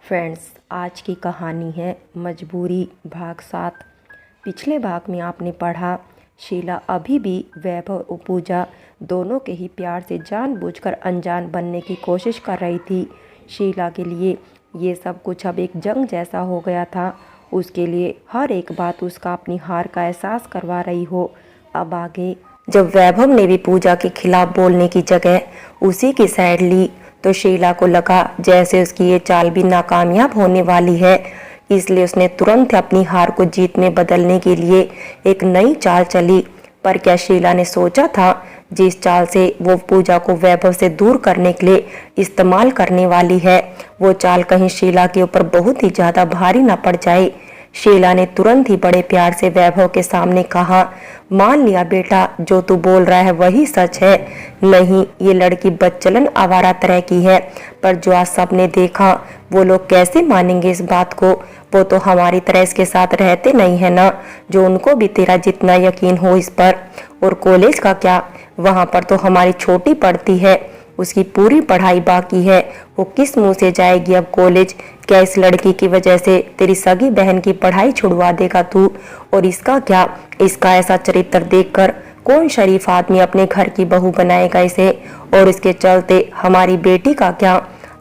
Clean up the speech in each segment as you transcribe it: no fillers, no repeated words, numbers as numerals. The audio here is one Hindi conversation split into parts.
फ्रेंड्स, आज की कहानी है मजबूरी भाग 7। पिछले भाग में आपने पढ़ा शीला अभी भी वैभव और पूजा दोनों के ही प्यार से जानबूझकर अनजान बनने की कोशिश कर रही थी। शीला के लिए ये सब कुछ अब एक जंग जैसा हो गया था। उसके लिए हर एक बात उसका अपनी हार का एहसास करवा रही हो। अब आगे जब वैभव ने भी पूजा के खिलाफ बोलने की जगह उसी की साइड ली तो शीला को लगा जैसे उसकी ये चाल भी नाकामयाब होने वाली है। इसलिए उसने तुरंत अपनी हार को जीत में बदलने के लिए एक नई चाल चली। पर क्या शीला ने सोचा था जिस चाल से वो पूजा को वैभव से दूर करने के लिए इस्तेमाल करने वाली है, वो चाल कहीं शीला के ऊपर बहुत ही ज्यादा भारी ना पड़ जाए। शीला ने तुरंत ही बड़े प्यार से वैभव के सामने कहा, मान लिया बेटा, जो तू बोल रहा है वही सच है। नहीं, ये लड़की बदचलन आवारा तरह की है, पर जो आज सबने देखा वो लोग कैसे मानेंगे इस बात को। वो तो हमारी तरह इसके साथ रहते नहीं है ना, जो उनको भी तेरा जितना यकीन हो इस पर। और कॉलेज का क्या, वहां पर तो हमारी छोटी पढ़ती है, उसकी पूरी पढ़ाई बाकी है। वो किस मुंह से जाएगी अब कॉलेज? क्या इस लड़की की वजह से तेरी सगी बहन की पढ़ाई छुड़वा देगा तू? और इसका क्या, इसका ऐसा चरित्र देखकर कौन शरीफ आदमी अपने घर की बहू बनाएगा इसे? और इसके चलते हमारी बेटी का क्या?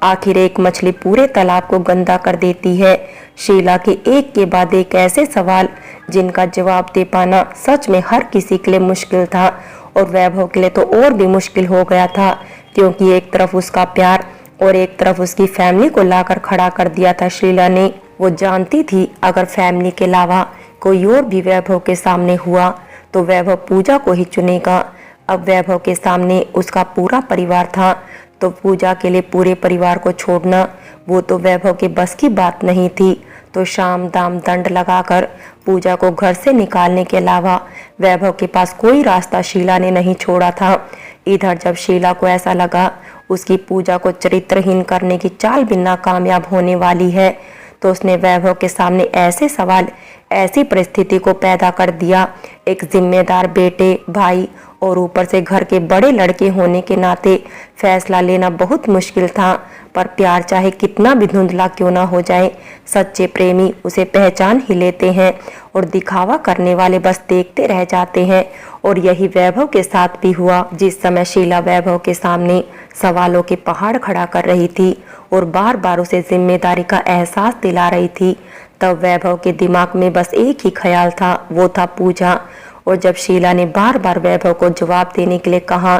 आखिर एक मछली पूरे तालाब को गंदा कर देती है। शीला के एक के बाद एक ऐसे सवाल जिनका जवाब दे पाना सच में हर किसी के लिए मुश्किल था, और वैभव के लिए तो और भी मुश्किल हो गया था, क्योंकि एक तरफ उसका प्यार और एक तरफ उसकी फैमिली को लाकर खड़ा कर दिया था शीला ने। वो जानती थी अगर फैमिली के अलावा कोई और भी वैभव के सामने हुआ तो वैभव पूजा को ही चुनेगा। अब वैभव के सामने उसका पूरा परिवार था, तो पूजा के लिए पूरे परिवार को छोड़ना वो तो वैभव के बस की बात नहीं थी। तो शाम दाम दंड लगाकर पूजा को घर से निकालने के अलावा वैभव के पास कोई रास्ता शीला ने नहीं छोड़ा था। इधर जब शीला को ऐसा लगा उसकी पूजा को चरित्रहीन करने की चाल भी नाकामयाब होने वाली है, तो उसने वैभव के सामने ऐसे सवाल, ऐसी परिस्थिति को पैदा कर दिया। एक जिम्मेदार बेटे, भाई और ऊपर से घर के बड़े लड़के होने के नाते फैसला लेना बहुत मुश्किल था। पर प्यार चाहे कितना भी धुंधला क्यों ना हो जाए, सच्चे प्रेमी उसे पहचान ही लेते हैं, और दिखावा करने वाले बस देखते रह जाते हैं। और यही वैभव के साथ भी हुआ। जिस समय शीला वैभव के सामने सवालों के पहाड़ खड़ा कर रही थी और बार बार उसे जिम्मेदारी का एहसास दिला रही थी, तब वैभव के दिमाग में बस एक ही ख्याल था, वो था पूजा। और जब शीला ने बार बार वैभव को जवाब देने के लिए कहा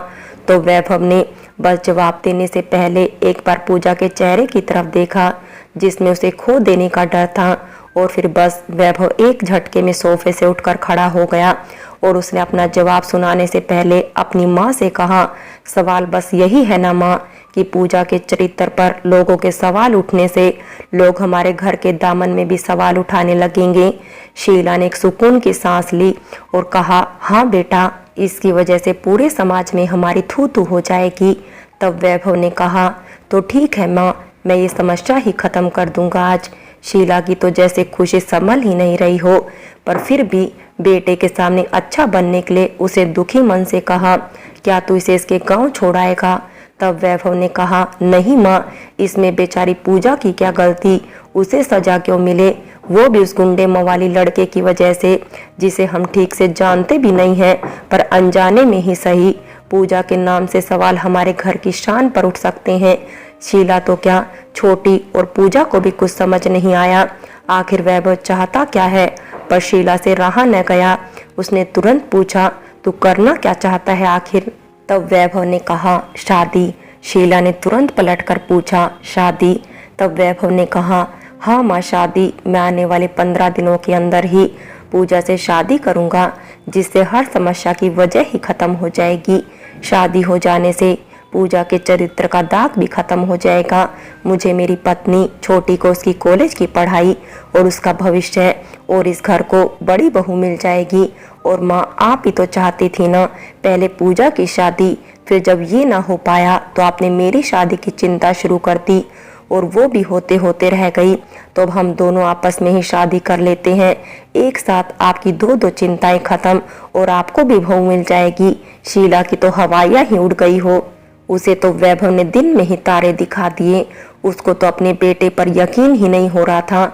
तो वैभव ने बस जवाब देने से पहले एक बार पूजा के चेहरे की तरफ देखा जिसमें उसे खो देने का डर था। और फिर बस वैभव एक झटके में सोफे से उठकर खड़ा हो गया और उसने अपना जवाब सुनाने से पहले अपनी माँ से कहा, सवाल बस यही है ना माँ कि पूजा के चरित्र पर लोगों के सवाल उठने से लोग हमारे घर के दामन में भी सवाल उठाने लगेंगे। शीला ने एक सुकून की सांस ली और कहा, हाँ बेटा, इसकी वजह से पूरे समाज में हमारी थू थू हो जाएगी। तब वैभव ने कहा, तो ठीक है माँ, मैं ये समस्या ही खत्म कर दूंगा आज। शीला की तो जैसे खुशी संभल ही नहीं रही हो, पर फिर भी बेटे के सामने अच्छा बनने के लिए उसे दुखी मन से कहा, क्या तू इसे इसके गांव छोड़ाएगा? तब वैभव ने कहा, नहीं माँ, इसमें बेचारी पूजा की क्या गलती, उसे सजा क्यों मिले, वो भी उस गुंडे मवाली लड़के की वजह से जिसे हम ठीक से जानते भी नहीं हैं, पर अनजाने में ही सही पूजा के नाम से सवाल हमारे घर की शान पर उठ सकते हैं। शीला तो क्या, छोटी और पूजा को भी कुछ समझ नहीं आया आखिर वैभव चाहता क्या है, पर शीला से रहा न गया। उसने तुरंत पूछा, तू करना क्या चाहता है आखिर? तब वैभव ने कहा, शादी। शीला ने तुरंत पलटकर पूछा, शादी? तब वैभव ने कहा, हाँ माँ, शादी। मैं आने वाले 15 दिनों के अंदर ही पूजा से शादी करूंगा, जिससे हर समस्या की वजह ही खत्म हो जाएगी। शादी हो जाने से पूजा के चरित्र का दाग भी खत्म हो जाएगा। मुझे मेरी पत्नी छोटी को उसकी कॉलेज की पढ़ाई और उसका भविष्य और इस घर को बड़ी बहू मिल जाएगी। और माँ, आप ही तो चाहती थी ना पहले पूजा की शादी, फिर जब ये ना हो पाया तो आपने मेरी शादी की चिंता शुरू कर दी, और वो भी होते होते रह गई। तो अब हम दोनों आपस में ही शादी कर लेते हैं, एक साथ आपकी दो चिंताएं खत्म और आपको भी बहू मिल जाएगी। शीला की तो हवाइयां ही उड़ गई हो। उसे तो वैभव ने दिन में ही तारे दिखा दिए। उसको तो अपने बेटे पर यकीन ही नहीं हो रहा था।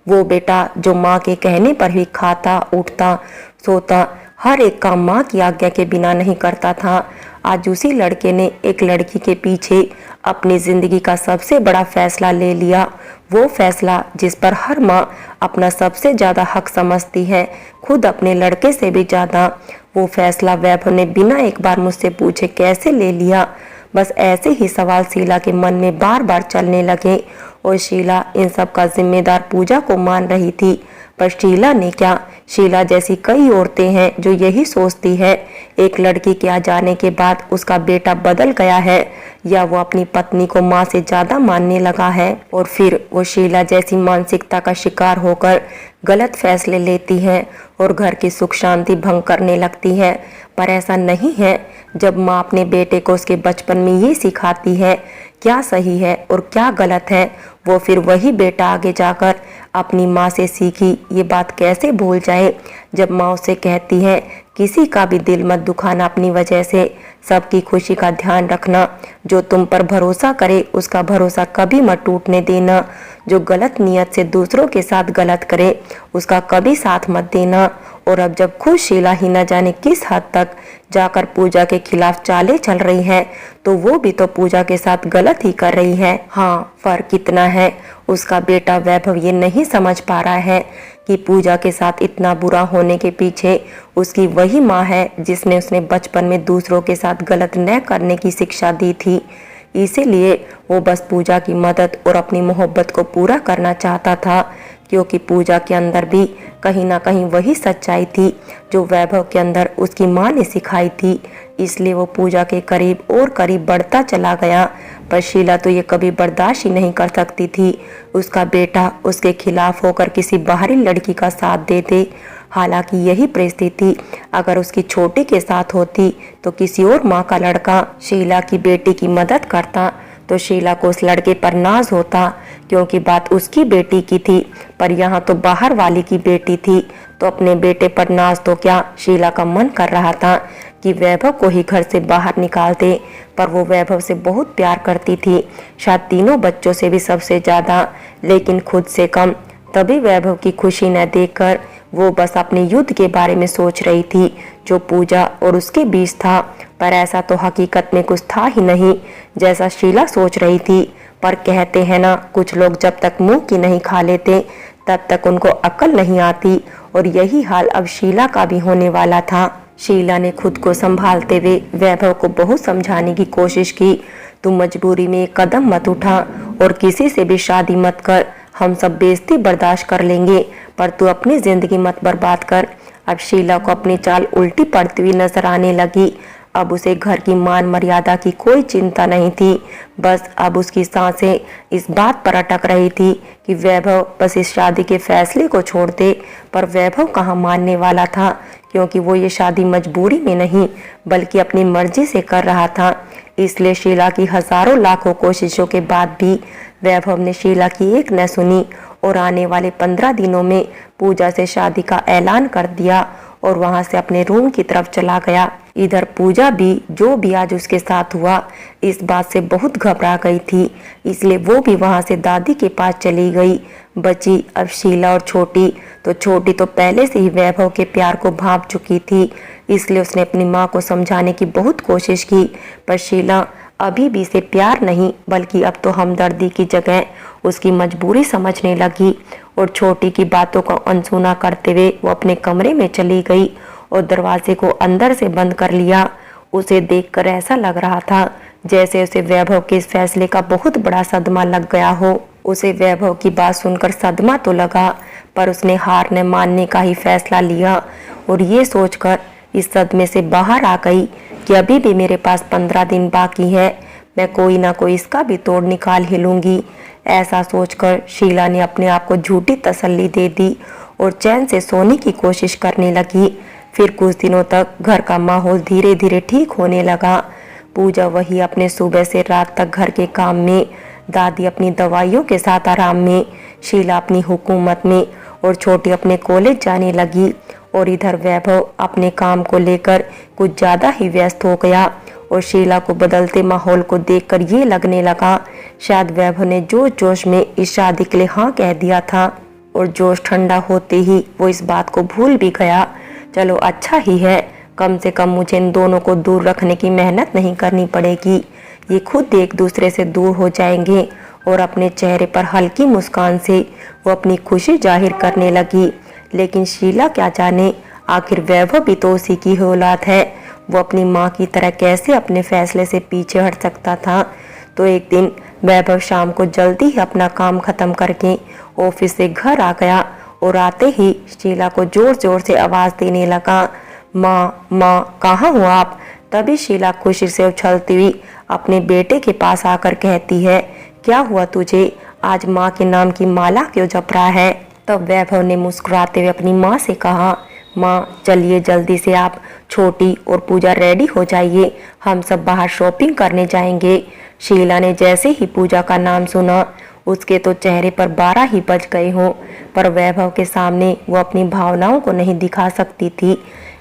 वो बेटा जो माँ के कहने पर ही खाता, उठता, सोता, हर एक काम माँ की आज्ञा के बिना नहीं करता था, आज उसी लड़के ने एक लड़की के पीछे अपनी जिंदगी का सबसे बड़ा फैसला ले लिया। वो फैसला जिस पर हर माँ अपना सबसे ज्यादा हक समझती है, खुद अपने लड़के से भी ज्यादा। वो फैसला वैभव ने बिना एक बार मुझसे पूछे कैसे ले लिया। बस ऐसे ही सवाल शीला के मन में बार बार चलने लगे और शीला इन सब का जिम्मेदार पूजा को मान रही थी। पर शीला ने क्या, शीला जैसी कई औरतें हैं जो यही सोचती है एक लड़की के आ जाने के बाद उसका बेटा बदल गया है या वो अपनी पत्नी को माँ से ज्यादा मानने लगा है, और फिर वो शीला जैसी मानसिकता का शिकार होकर गलत फैसले लेती है और घर की सुख शांति भंग करने लगती है। पर ऐसा नहीं है। जब माँ अपने बेटे को उसके बचपन में ये सिखाती है क्या सही है और क्या गलत है, वो फिर वही बेटा आगे जाकर अपनी माँ से सीखी ये बात कैसे भूल जाए। जब माँ उसे कहती है किसी का भी दिल मत दुखाना अपनी वजह से, सबकी खुशी का ध्यान रखना, जो तुम पर भरोसा करे उसका भरोसा कभी मत टूटने देना, जो गलत नियत से दूसरों के साथ गलत करे उसका कभी साथ मत देना। और अब जब खुद शीला ही न जाने किस हद तक जाकर पूजा के खिलाफ चालें चल रही है, तो वो भी तो पूजा के साथ गलत ही कर रही है। हाँ, फर्क इतना है, उसका बेटा वैभव ये नहीं समझ पा रहा है कि पूजा के साथ इतना बुरा होने के पीछे उसकी वही माँ है जिसने उसने बचपन में दूसरों के साथ गलत न करने की शिक्षा दी थी। इसीलिए वो बस पूजा की मदद और अपनी मोहब्बत को पूरा करना चाहता था, क्योंकि पूजा के अंदर भी कहीं ना कहीं वही सच्चाई थी जो वैभव के अंदर उसकी माँ ने सिखाई थी। इसलिए वो पूजा के करीब और करीब बढ़ता चला गया। पर शीला तो ये कभी बर्दाश्त ही नहीं कर सकती थी उसका बेटा उसके खिलाफ होकर किसी बाहरी लड़की का साथ दे दे। हालांकि यही परिस्थिति अगर उसकी छोटी के साथ होती तो किसी और माँ का लड़का शीला की बेटी की मदद करता तो शीला को उस लड़के पर नाज होता, क्योंकि बात उसकी बेटी की थी। पर यहाँ तो बाहर वाली की बेटी थी, तो अपने बेटे पर नाज तो क्या, शीला का मन कर रहा था कि वैभव को ही घर से बाहर निकाल दे। पर वो वैभव से बहुत प्यार करती थी, शायद तीनों बच्चों से भी सबसे ज्यादा, लेकिन खुद से कम। तभी वैभव की खुशी न देखकर वो बस अपने युद्ध के बारे में सोच रही थी जो पूजा और उसके बीच था। पर ऐसा तो हकीकत में कुछ था ही नहीं जैसा शीला सोच रही थी। पर कहते हैं ना, कुछ लोग जब तक मुंह की नहीं खा लेते तब तक उनको अक्ल नहीं आती, और यही हाल अब शीला का भी होने वाला था। शीला ने खुद को संभालते हुए वैभव को बहुत समझाने की कोशिश की, तू मजबूरी में एक कदम मत उठा और किसी से भी शादी मत कर, हम सब बेइज्जती बर्दाश्त कर लेंगे, पर तू अपनी जिंदगी मत बर्बाद कर। अब शीला को अपनी चाल उल्टी पड़ती हुई नजर आने लगी। अब उसे घर की मान मर्यादा की कोई चिंता नहीं थी, बस अब उसकी सांसें इस बात पर अटक रही थी कि वैभव बस इस शादी के फैसले को छोड़ दे। पर वैभव कहाँ मानने वाला था, क्योंकि वो ये शादी मजबूरी में नहीं बल्कि अपनी मर्जी से कर रहा था। इसलिए शीला की हजारों लाखों कोशिशों के बाद भी वैभव ने शीला की एक न सुनी और आने वाले 15 दिनों में पूजा से शादी का ऐलान कर दिया और वहां से अपने रूम की तरफ चला गया। इधर पूजा भी जो भी आज उसके साथ हुआ इस बात से बहुत घबरा गई थी, इसलिए वो भी वहां से दादी के पास चली गई। बची अब शीला और छोटी, तो छोटी तो पहले से ही वैभव के प्यार को भांप चुकी थी, इसलिए उसने अपनी माँ को समझाने की बहुत कोशिश की। पर शीला अभी भी इसे प्यार नहीं बल्कि अब तो हमदर्दी की जगह उसकी मजबूरी समझने लगी, और छोटी की बातों को अनसुना करते हुए वो अपने कमरे में चली गई और दरवाजे को अंदर से बंद कर लिया। उसे देखकर ऐसा लग रहा था जैसे उसे वैभव के इस फैसले का बहुत बड़ा सदमा लग गया हो। उसे वैभव की बात सुनकर सदमा तो लगा, पर उसने हार न मानने का ही फैसला लिया और ये सोचकर इस सदमे से बाहर आ गई कि अभी भी मेरे पास 15 दिन बाकी है, मैं कोई ना कोई इसका भी तोड़ निकाल ही लूंगी। ऐसा सोचकर शीला ने अपने आप को झूठी तसल्ली दे दी और चैन से सोने की कोशिश करने लगी। फिर कुछ दिनों तक घर का माहौल धीरे धीरे ठीक होने लगा। पूजा वही अपने सुबह से रात तक घर के काम में, दादी अपनी दवाइयों के साथ आराम में, शीला अपनी हुकूमत में और छोटी अपने कॉलेज जाने लगी। और इधर वैभव अपने काम को लेकर कुछ ज़्यादा ही व्यस्त हो गया और शीला को बदलते माहौल को देखकर ये लगने लगा शायद वैभव ने जोश जोश में इस शादी के लिए हाँ कह दिया था और जोश ठंडा होते ही वो इस बात को भूल भी गया। चलो अच्छा ही है, कम से कम मुझे इन दोनों को दूर रखने की मेहनत नहीं करनी पड़ेगी। ये खुद एक दूसरे से दूर हो जाएंगे और अपने चेहरे पर हल्की मुस्कान से वो अपनी खुशी जाहिर करने लगी। लेकिन शीला क्या जाने, आखिर वैभव भी तो उसी की औलाद है, वो अपनी माँ की तरह कैसे अपने फैसले से पीछे हट सकता था। तो एक दिन वैभव शाम को जल्दी ही अपना काम खत्म करके ऑफिस से घर आ गया और आते ही शीला को जोर जोर से आवाज देने लगा, माँ माँ कहाँ हो आप। तभी शीला खुशी से उछलती हुई अपने बेटे के पास आकर कहती है, क्या हुआ तुझे, आज माँ के नाम की माला क्यों जप रहा है। तब वैभव ने मुस्कुराते हुए अपनी माँ से कहा, माँ चलिए जल्दी से आप छोटी और पूजा रेडी हो जाइए, हम सब बाहर शॉपिंग करने जाएंगे। शीला ने जैसे ही पूजा का नाम सुना उसके तो चेहरे पर 12 ही बज गए हों, पर वैभव के सामने वो अपनी भावनाओं को नहीं दिखा सकती थी,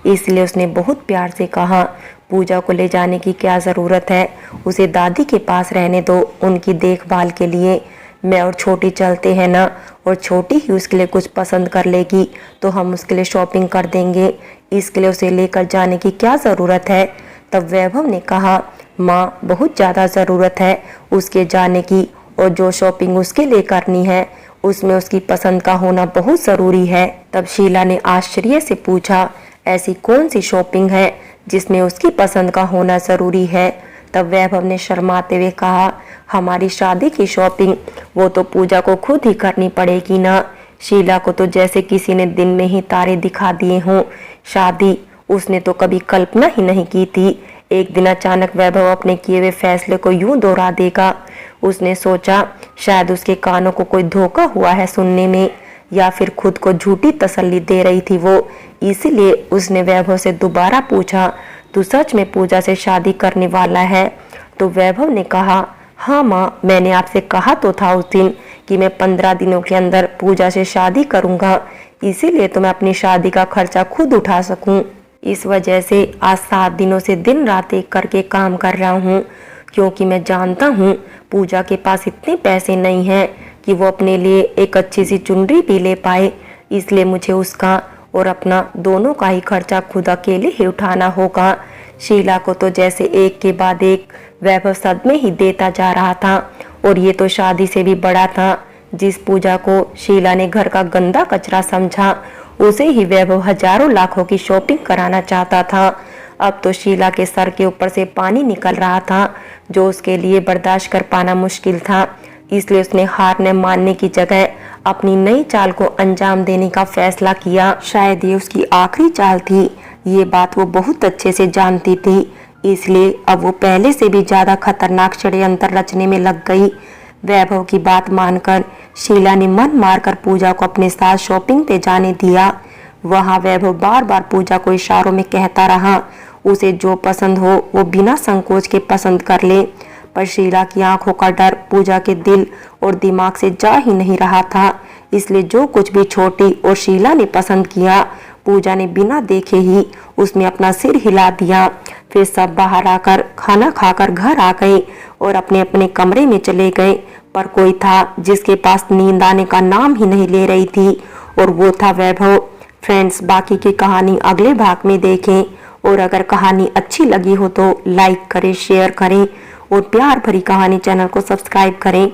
इसलिए उसने बहुत प्यार से कहा, पूजा को ले जाने की क्या ज़रूरत है, उसे दादी के पास रहने दो उनकी देखभाल के लिए। मैं और छोटी चलते हैं ना, और छोटी ही उसके लिए कुछ पसंद कर लेगी तो हम उसके लिए शॉपिंग कर देंगे, इसके लिए उसे लेकर जाने की क्या ज़रूरत है। तब वैभव ने कहा, माँ बहुत ज़्यादा ज़रूरत है उसके जाने की, और जो शॉपिंग उसके लिए करनी है उसमें उसकी पसंद का होना बहुत ज़रूरी है। तब शीला ने आश्चर्य से पूछा, ऐसी कौन सी शॉपिंग है जिसमें उसकी पसंद का होना ज़रूरी है। तब वैभव ने शर्माते हुए कहा, हमारी शादी की शॉपिंग वो तो पूजा को खुद ही करनी पड़ेगी ना। शीला को तो जैसे किसी ने दिन में ही तारे दिखा दिए हों, शादी उसने तो कभी कल्पना ही नहीं की थी। एक दिन अचानक वैभव अपने किए हुए फैसले को यूं दोहरा देगा। उसने सोचा शायद उसके कानों को कोई धोखा हुआ है सुनने में, या फिर खुद को झूठी तसल्ली दे रही थी वो, इसीलिए उसने वैभव से दोबारा पूछा, तू सच में पूजा से शादी करने वाला है। तो वैभव ने कहा, हाँ माँ, मैंने आपसे कहा तो था उस दिन कि मैं 15 दिनों के अंदर पूजा से शादी करूँगा, इसीलिए तो मैं अपनी शादी का खर्चा खुद उठा सकूँ। इस वजह से आज 7 दिनों से दिन रात एक करके काम कर रहा हूँ, क्योंकि मैं जानता हूँ पूजा के पास इतने पैसे नहीं हैं कि वो अपने लिए एक अच्छी सी चुनरी भी ले पाए, इसलिए मुझे उसका और अपना दोनों का ही खर्चा खुद अकेले ही उठाना होगा। शीला को तो जैसे एक के बाद एक वैभव सदमे ही देता जा रहा था, और ये तो शादी से भी बड़ा था। जिस पूजा को शीला ने घर का गंदा कचरा समझा, उसे ही वैभव हजारों लाखों की शॉपिंग कराना चाहता था। अब तो शीला के सर के ऊपर से पानी निकल रहा था, जो उसके लिए बर्दाश्त कर पाना मुश्किल था। इसलिए उसने हार न मानने की जगह अपनी नई चाल को अंजाम देने का फैसला किया। शायद ये उसकी आखिरी चाल थी, ये बात वो बहुत अच्छे से जानती थी, इसलिए अब वो पहले से भी ज्यादा खतरनाक षड्यंत्र रचने में लग गई। वैभव की बात मानकर शीला ने मन मारकर पूजा को अपने साथ शॉपिंग पे जाने दिया। वहां वैभव बार बार पूजा को इशारों में कहता रहा, उसे जो पसंद हो वो बिना संकोच के पसंद कर ले, पर शीला की आंखों का डर पूजा के दिल और दिमाग से जा ही नहीं रहा था। इसलिए जो कुछ भी छोटी और शीला ने पसंद किया, पूजा ने बिना देखे ही उसमें अपना सिर हिला दिया। फिर सब बाहर आकर खाना खाकर घर आ गए और अपने अपने कमरे में चले गए, पर कोई था जिसके पास नींद आने का नाम ही नहीं ले रही थी, और वो था वैभव। फ्रेंड्स, बाकी की कहानी अगले भाग में देखें, और अगर कहानी अच्छी लगी हो तो लाइक करें, शेयर करें, और प्यार भरी कहानी चैनल को सब्सक्राइब करें।